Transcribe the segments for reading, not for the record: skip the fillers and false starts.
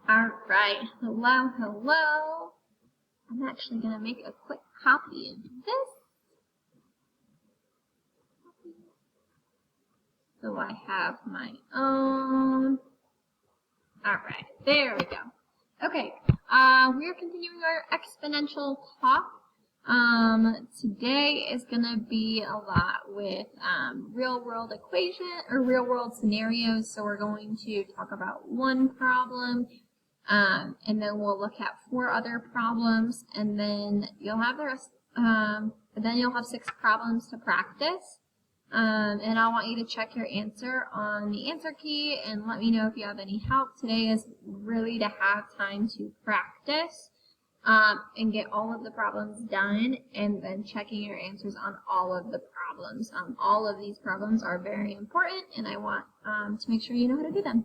Alright, hello, hello. I'm actually going to make a quick copy of this. So I have my own. Alright, there we go. Okay, we're continuing our exponential talk. Today is going to be a lot with real world equation or real world scenarios. So we're going to talk about one problem. And then we'll look at 4 other problems, and then you'll have the rest. Then you'll have 6 problems to practice. And I want you to check your answer on the answer key and let me know if you have any help. Today is really to have time to practice and get all of the problems done, and then checking your answers on all of the problems. All of these problems are very important, and I want to make sure you know how to do them.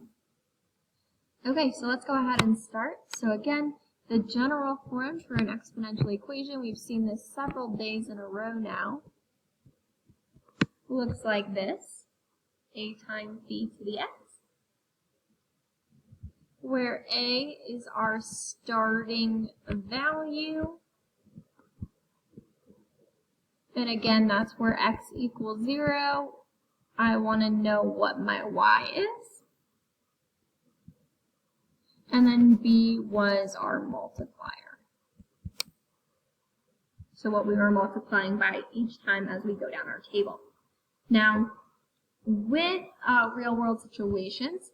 Okay, so let's go ahead and start. So again, the general form for an exponential equation, we've seen this several days in a row now, looks like this: a times b to the x, where a is our starting value, and again, that's where x equals 0. I want to know what my y is. And then b was our multiplier. So what we were multiplying by each time as we go down our table. Now, with real world situations,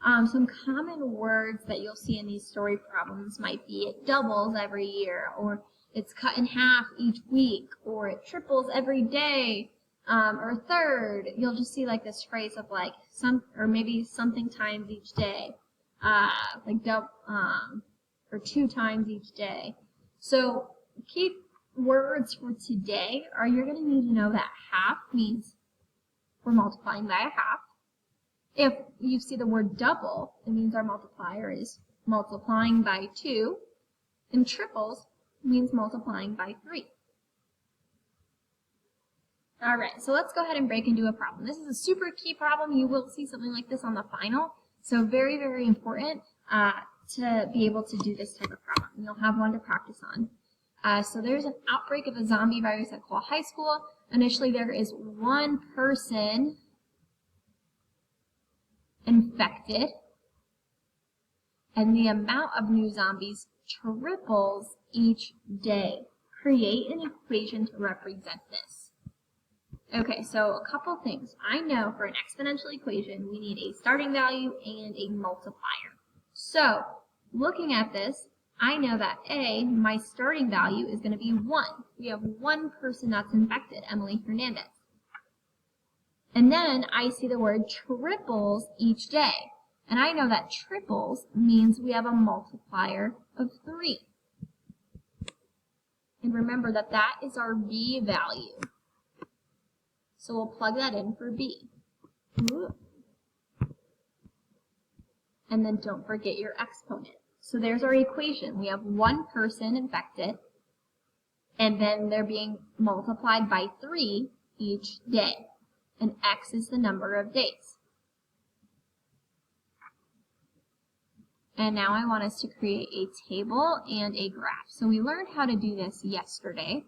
some common words that you'll see in these story problems might be it doubles every year, or it's cut in half each week, or it triples every day, or third. You'll just see like this phrase of like or maybe something times each day. Or 2 times each day. So key words for today are you're going to need to know that half means we're multiplying by a half. If you see the word double, it means our multiplier is multiplying by 2. And triples means multiplying by 3. Alright, so let's go ahead and break into a problem. This is a super key problem. You will see something like this on the final. So very, very important to be able to do this type of problem. You'll have one to practice on. So there's an outbreak of a zombie virus at Cole High School. Initially, there is 1 person infected, and the amount of new zombies triples each day. Create an equation to represent this. Okay, so a couple things. I know for an exponential equation, we need a starting value and a multiplier. So, looking at this, I know that A, my starting value, is going to be 1. We have 1 person that's infected, Emily Hernandez. And then I see the word triples each day. And I know that triples means we have a multiplier of 3. And remember that that is our B value. So we'll plug that in for B. And then don't forget your exponent. So there's our equation. We have 1 person infected, and then they're being multiplied by 3 each day. And X is the number of days. And now I want us to create a table and a graph. So we learned how to do this yesterday.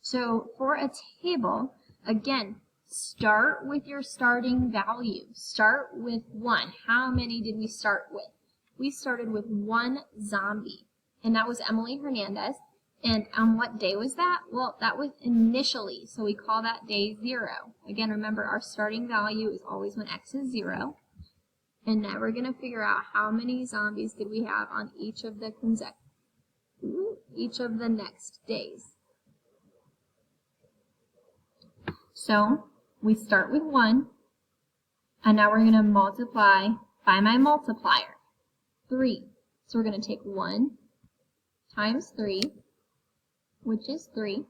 So for a table, again, start with your starting value. Start with 1. How many did we start with? We started with 1 zombie, and that was Emily Hernandez. And on what day was that? Well, that was initially, so we call that day 0. Again, remember our starting value is always when X is 0. And now we're going to figure out how many zombies did we have on each of the next days. So we start with 1, and now we're going to multiply by my multiplier, 3. So we're going to take 1 times 3, which is 3.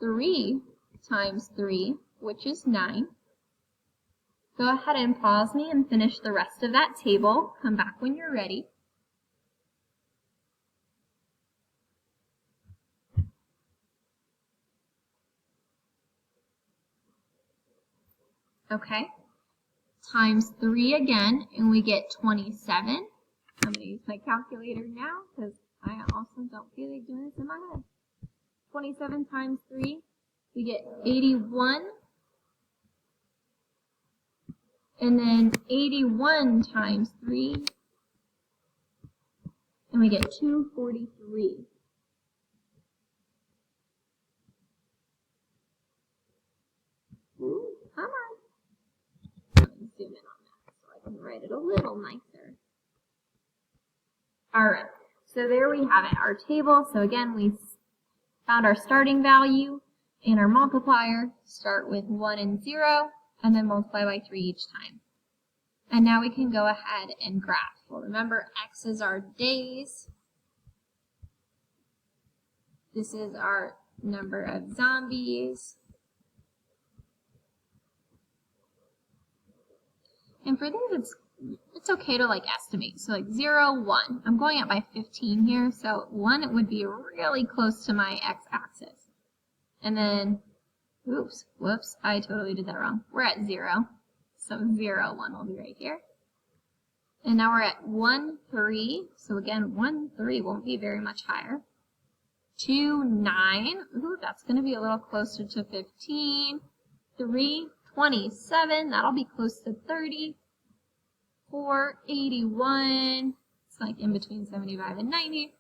3 times 3, which is 9. Go ahead and pause me and finish the rest of that table. Come back when you're ready. Okay, times 3 again, and we get 27. I'm going to use my calculator now because I also don't feel like doing this in my head. 27 times 3, we get 81. And then 81 times 3, and we get 243. Ooh, come on. Let me zoom in on that so I can write it a little nicer. Alright, so there we have it, our table. So again, we found our starting value and our multiplier. Start with 1 and 0, and then multiply by 3 each time. And now we can go ahead and graph. Well, remember, X is our days. This is our number of zombies. And for these, it's okay to like estimate. So like 0, 1. I'm going up by 15 here, so 1 would be really close to my x-axis. And then, oops, whoops, I totally did that wrong. We're at 0. So 0, 1 will be right here. And now we're at 1, 3. So again, 1, 3 won't be very much higher. 2, 9. Ooh, that's going to be a little closer to 15. 3, 27. That'll be close to 30. 4, 81. It's like in between 75 and 90.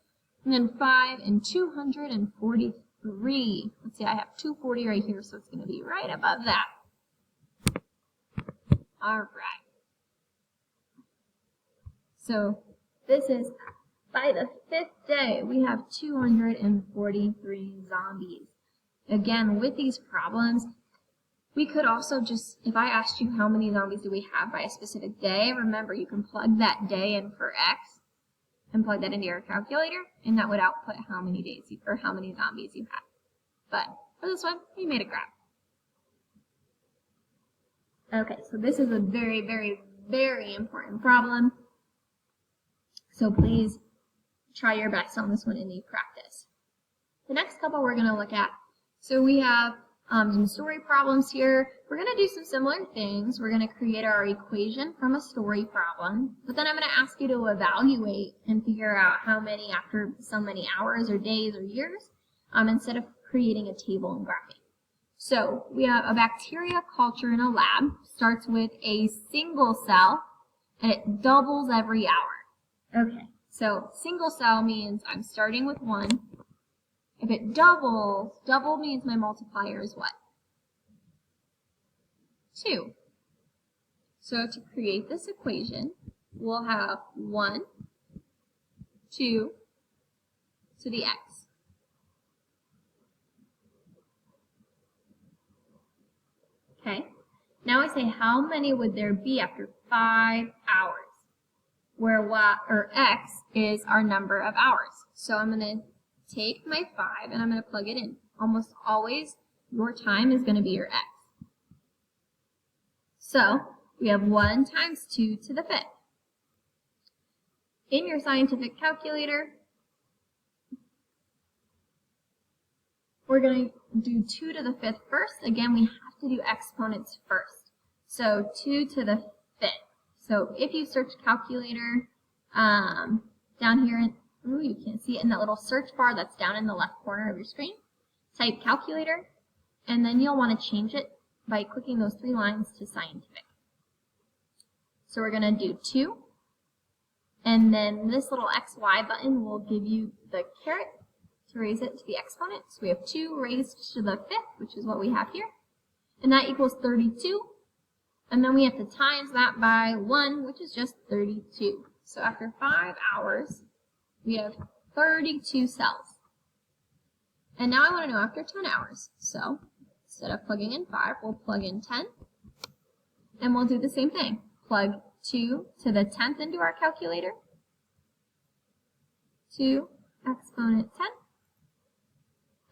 And then 5 and 243. Let's see, I have 240 right here, so it's going to be right above that. All right. So this is, by the 5th day, we have 243 zombies. Again, with these problems, we could also just, if I asked you how many zombies do we have by a specific day, remember you can plug that day in for X and plug that into your calculator, and that would output how many days or how many zombies you have. But for this one, we made a graph. Okay, so this is a very, very, very important problem. So please try your best on this one in the practice. The next couple we're going to look at, so we have some story problems here. We're going to do some similar things. We're going to create our equation from a story problem, but then I'm going to ask you to evaluate and figure out how many after so many hours or days or years, instead of creating a table and graphing. So we have a bacteria culture in a lab, starts with a single cell, and it doubles every hour. Okay, so single cell means I'm starting with 1. If it doubles, double means my multiplier is what? 2. So to create this equation, we'll have 1, 2 to the x. Okay, now I say how many would there be after 5 hours? Where x is our number of hours. So I'm going to take my 5 and I'm going to plug it in. Almost always your time is going to be your x. So we have 1 times 2 to the 5th. In your scientific calculator, we're going to do 2 to the 5th first. Again, we have to do exponents first. So 2 to the 5th. So if you search calculator down here, ooh, you can't see it in that little search bar that's down in the left corner of your screen, type calculator, and then you'll want to change it by clicking those 3 lines to scientific. So we're going to do 2, and then this little XY button will give you the caret to raise it to the exponent. So we have 2 raised to the 5th, which is what we have here, and that equals 32. And then we have to times that by 1, which is just 32. So after 5 hours, we have 32 cells. And now I want to know after 10 hours. So instead of plugging in 5, we'll plug in 10. And we'll do the same thing. Plug 2 to the 10th into our calculator. 2 exponent 10.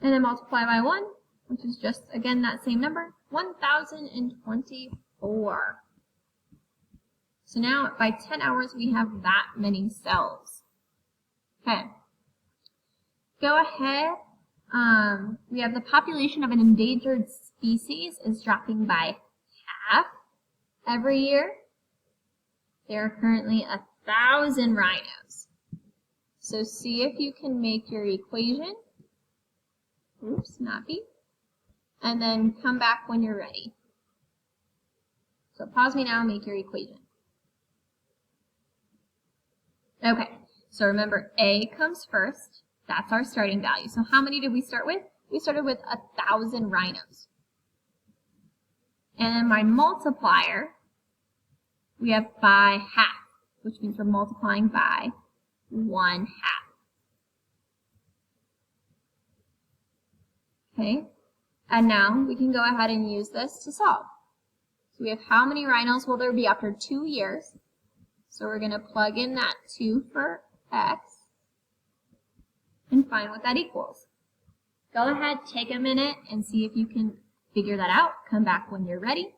And then multiply by 1, which is just, again, that same number, 1,024. So now by 10 hours we have that many cells. Okay. Go ahead. We have the population of an endangered species is dropping by half every year. There are currently 1 1,000 rhinos. So see if you can make your equation. Oops, not B. And then come back when you're ready. So pause me now and make your equation. Okay, so remember A comes first. That's our starting value. So how many did we start with? We started with 1,000 rhinos. And then my multiplier, we have by half, which means we're multiplying by 1/2. Okay, and now we can go ahead and use this to solve. So we have how many rhinos will there be after 2 years? So we're going to plug in that 2 for x and find what that equals. Go ahead, take a minute and see if you can figure that out. Come back when you're ready.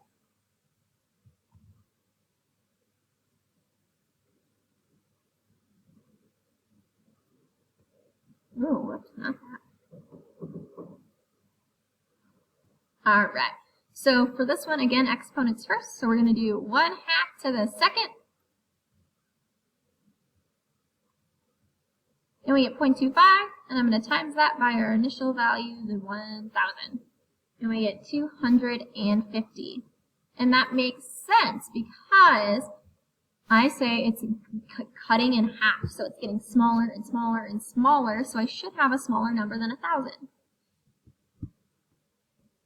Oh, whoops, not that. All right. So for this one, again, exponents first. So we're going to do 1/2 to the second. And we get 0.25, and I'm going to times that by our initial value, the 1,000. And we get 250. And that makes sense because I say it's cutting in half. So it's getting smaller and smaller and smaller. So I should have a smaller number than 1,000.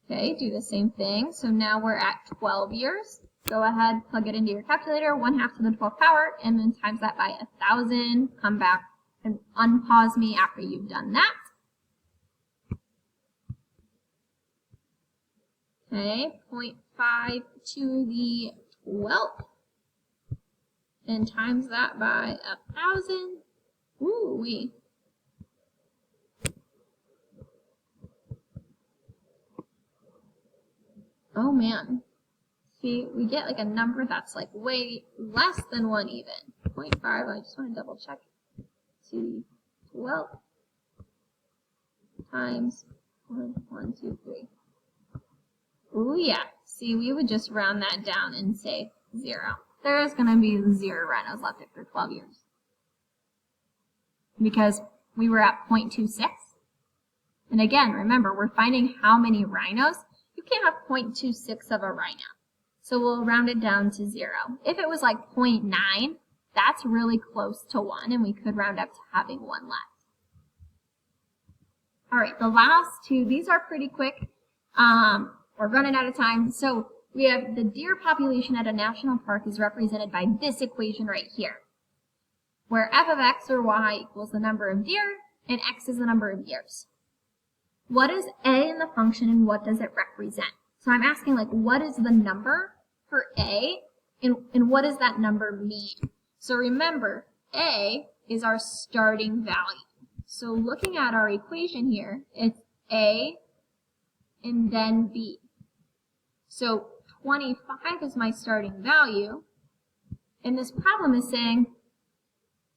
Okay, do the same thing. So now we're at 12 years. Go ahead, plug it into your calculator, 1/2 to the 12th power, and then times that by 1,000. Come back and unpause me after you've done that. Okay, 0.5 to the 12th. And times that by 1,000. Ooh-wee. Oh man. See, we get like a number that's like way less than 1 even. 0.5, I just want to double check. To 12 times 1, 2, 3. Ooh yeah. See, we would just round that down and say 0. There's going to be 0 rhinos left after 12 years. Because we were at 0.26. And again, remember, we're finding how many rhinos. You can't have 0.26 of a rhino. So we'll round it down to 0. If it was like 0.9, that's really close to 1, and we could round up to having 1 left. All right, the last two, these are pretty quick. We're running out of time. So we have the deer population at a national park is represented by this equation right here, where f of x or y equals the number of deer, and x is the number of years. What is a in the function, and what does it represent? So I'm asking, like, what is the number for a, and what does that number mean? So remember, a is our starting value. So looking at our equation here, it's a and then b. So 25 is my starting value, and this problem is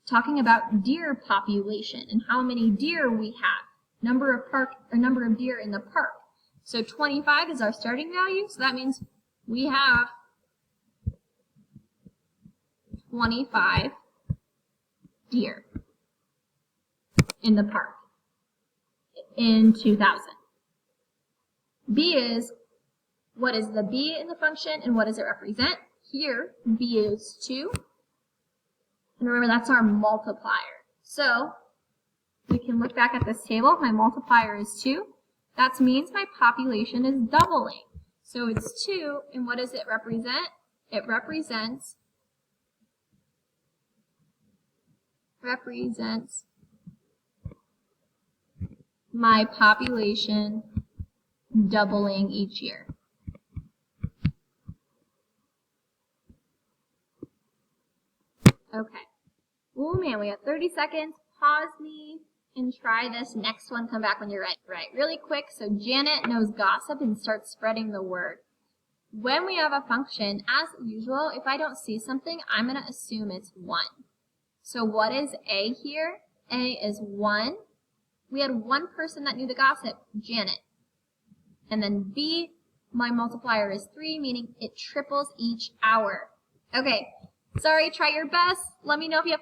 talking about deer population and how many deer we have, number of deer in the park. So 25 is our starting value, so that means we have 25 deer in the park in 2000. B is, what is the B in the function and what does it represent? Here, B is 2. And remember, that's our multiplier. So we can look back at this table. My multiplier is 2. That means my population is doubling. So it's 2, and what does it represent? It represents my population doubling each year. Okay. Oh man, we have 30 seconds. Pause me and try this next one. Come back when you're ready. Right, really quick. So Janet knows gossip and starts spreading the word. When we have a function, as usual, if I don't see something, I'm going to assume it's 1. So what is A here? A is 1. We had one person that knew the gossip, Janet. And then B, my multiplier is 3, meaning it triples each hour. Okay, Sorry, try your best. Let me know if you have